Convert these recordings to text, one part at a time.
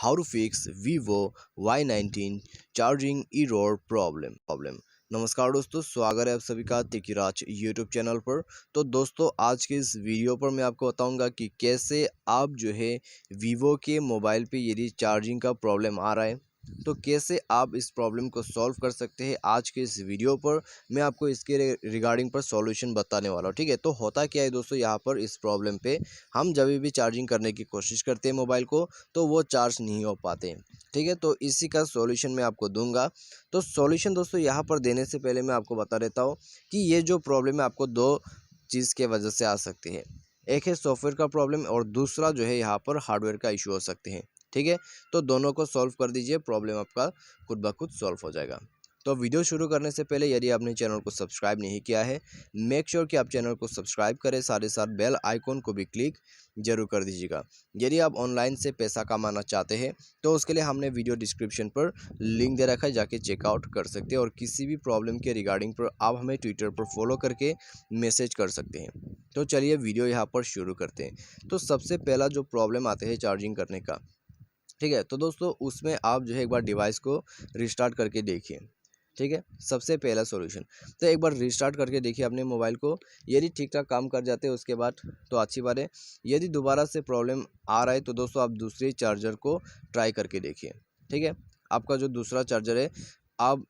how to fix Vivo Y19 charging error problem. नमस्कार दोस्तों, स्वागत है आप सभी का तिकिराज यूट्यूब चैनल पर। तो दोस्तों, आज के इस वीडियो पर मैं आपको बताऊंगा कि कैसे आप जो है Vivo के मोबाइल पे यदि चार्जिंग का प्रॉब्लम आ रहा है तो कैसे आप इस प्रॉब्लम को सॉल्व कर सकते हैं। आज के इस वीडियो पर मैं आपको इसके रिगार्डिंग पर सॉल्यूशन बताने वाला हूँ। ठीक है, तो होता क्या है दोस्तों, यहाँ पर इस प्रॉब्लम पे हम जब भी चार्जिंग करने की कोशिश करते हैं मोबाइल को तो वो चार्ज नहीं हो पाते हैं। ठीक है, तो इसी का सॉल्यूशन मैं आपको दूंगा। तो सॉल्यूशन दोस्तों यहाँ पर देने से पहले मैं आपको बता देता हूँ कि ये जो प्रॉब्लम है आपको दो चीज़ के वजह से आ सकती है। एक है सॉफ्टवेयर का प्रॉब्लम और दूसरा जो है यहाँ पर हार्डवेयर का इशू हो सकते हैं। ठीक है, तो दोनों को सॉल्व कर दीजिए, प्रॉब्लम आपका खुद ब खुद सॉल्व हो जाएगा। तो वीडियो शुरू करने से पहले यदि आपने चैनल को सब्सक्राइब नहीं किया है, मेक श्योर कि आप चैनल को सब्सक्राइब करें, साथ ही साथ बेल आइकॉन को भी क्लिक जरूर कर दीजिएगा। यदि आप ऑनलाइन से पैसा कमाना चाहते हैं तो उसके लिए हमने वीडियो डिस्क्रिप्शन पर लिंक दे रखा है, जाके चेकआउट कर सकते हैं। और किसी भी प्रॉब्लम के रिगार्डिंग पर आप हमें ट्विटर पर फॉलो करके मैसेज कर सकते हैं। तो चलिए वीडियो यहाँ पर शुरू करते हैं। तो सबसे पहला जो प्रॉब्लम आते हैं चार्जिंग करने का, ठीक है, तो दोस्तों उसमें आप जो है एक बार डिवाइस को रिस्टार्ट करके देखिए। ठीक है, सबसे पहला सॉल्यूशन तो एक बार रिस्टार्ट करके देखिए अपने मोबाइल को। यदि ठीक ठाक काम कर जाते हैं उसके बाद तो अच्छी बात है। यदि दोबारा से प्रॉब्लम आ रहा है तो दोस्तों आप दूसरे चार्जर को ट्राई करके देखिए। ठीक है, आपका जो दूसरा चार्जर है आप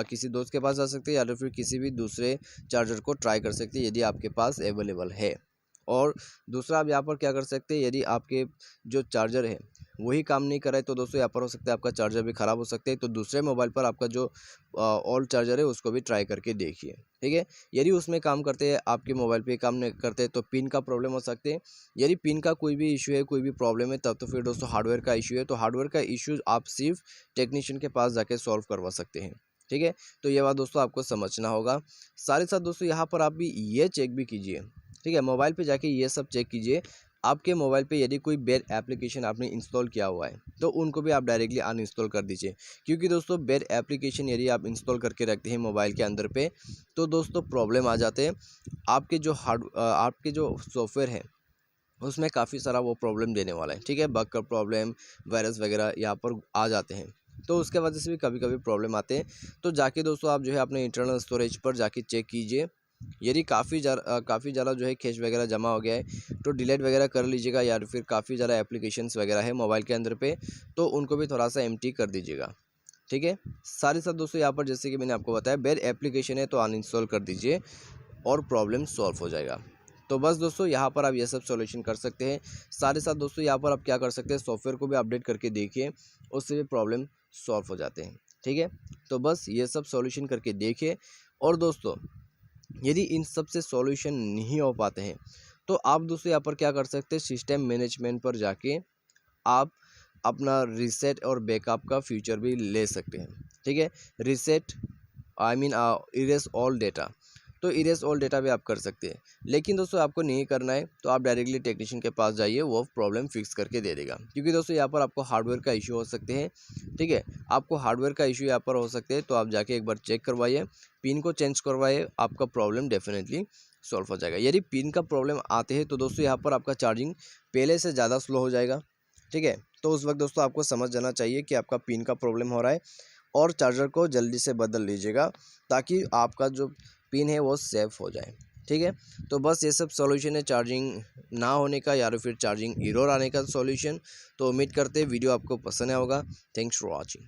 किसी दोस्त के पास जा सकते हैं या तो फिर किसी भी दूसरे चार्जर को ट्राई कर सकते हैं यदि आपके पास अवेलेबल है। और दूसरा आप यहाँ पर क्या कर सकते हैं, यदि आपके जो चार्जर है वही काम नहीं कर रहा है तो दोस्तों यहाँ पर हो सकता है आपका चार्जर भी ख़राब हो सकता है। तो दूसरे मोबाइल पर आपका जो ओल्ड चार्जर है उसको भी ट्राई करके देखिए। ठीक है, यदि उसमें काम करते हैं आपके मोबाइल पे काम नहीं करते तो पिन का प्रॉब्लम हो सकते हैं। यदि पिन का कोई भी इशू है, कोई भी प्रॉब्लम है, तब तो फिर दोस्तों हार्डवेयर का इशू है। तो हार्डवेयर का इशू आप सिर्फ टेक्नीशियन के पास जाके सॉल्व करवा सकते हैं। ठीक है, तो ये बात दोस्तों आपको समझना होगा। साथ ही साथ दोस्तों यहाँ पर आप भी ये चेक भी कीजिए। ठीक है, मोबाइल पे जाके ये सब चेक कीजिए। आपके मोबाइल पे यदि कोई बैड एप्लीकेशन आपने इंस्टॉल किया हुआ है तो उनको भी आप डायरेक्टली अनइंस्टॉल कर दीजिए। क्योंकि दोस्तों बैड एप्लीकेशन यदि आप इंस्टॉल करके रखते हैं मोबाइल के अंदर पे तो दोस्तों प्रॉब्लम आ जाते हैं। आपके जो सॉफ्टवेयर है उसमें काफ़ी सारा वो प्रॉब्लम देने वाला है। ठीक है, बग का प्रॉब्लम, वायरस वगैरह यहाँ पर आ जाते हैं। तो उसके वजह से भी कभी कभी प्रॉब्लम आते हैं। तो जाके दोस्तों आप जो है अपने इंटरनल स्टोरेज पर जाके चेक कीजिए। यदि काफ़ी ज़्यादा जो है कैश वगैरह जमा हो गया है तो डिलीट वगैरह कर लीजिएगा, या फिर काफ़ी ज़्यादा एप्लीकेशंस वगैरह है मोबाइल के अंदर पे तो उनको भी थोड़ा सा एम्प्टी कर दीजिएगा। ठीक है, साथ ही साथ दोस्तों यहाँ पर जैसे कि मैंने आपको बताया बैड एप्लीकेशन है तो अनइंस्टॉल कर दीजिए और प्रॉब्लम सॉल्व हो जाएगा। तो बस दोस्तों यहाँ पर आप ये सब सॉल्यूशन कर सकते हैं। साथ ही साथ दोस्तों यहाँ पर आप क्या कर सकते हैं, सॉफ्टवेयर को भी अपडेट करके देखिए, उससे भी प्रॉब्लम सॉल्व हो जाते हैं। ठीक है, तो बस ये सब सॉल्यूशन करके देखिए। और दोस्तों यदि इन सब से सॉल्यूशन नहीं हो पाते हैं तो आप दोस्तों यहाँ पर क्या कर सकते हैं, सिस्टम मैनेजमेंट पर जाके आप अपना रीसेट और बैकअप का फीचर भी ले सकते हैं। ठीक है, रीसेट इरेज ऑल डेटा, तो इरेज ऑल डेटा भी आप कर सकते हैं। लेकिन दोस्तों आपको नहीं करना है तो आप डायरेक्टली टेक्नीशियन के पास जाइए, वो प्रॉब्लम फिक्स करके दे देगा। क्योंकि दोस्तों यहाँ पर आपको हार्डवेयर का इशू हो सकते हैं। ठीक है, आपको हार्डवेयर का इशू यहाँ पर हो सकते हैं तो आप जाके एक बार चेक करवाइए, पिन को चेंज करवाइए, आपका प्रॉब्लम डेफिनेटली सॉल्व हो जाएगा। यदि पिन का प्रॉब्लम आते हैं तो दोस्तों यहाँ पर आपका चार्जिंग पहले से ज़्यादा स्लो हो जाएगा। ठीक है, तो उस वक्त दोस्तों आपको समझ जाना चाहिए कि आपका पिन का प्रॉब्लम हो रहा है और चार्जर को जल्दी से बदल लीजिएगा ताकि आपका जो पिन है वो सेफ हो जाए। ठीक है, तो बस ये सब सॉल्यूशन है चार्जिंग ना होने का या फिर चार्जिंग एरर आने का सॉल्यूशन। तो उम्मीद करते हैं वीडियो आपको पसंद आया होगा। Thanks for watching.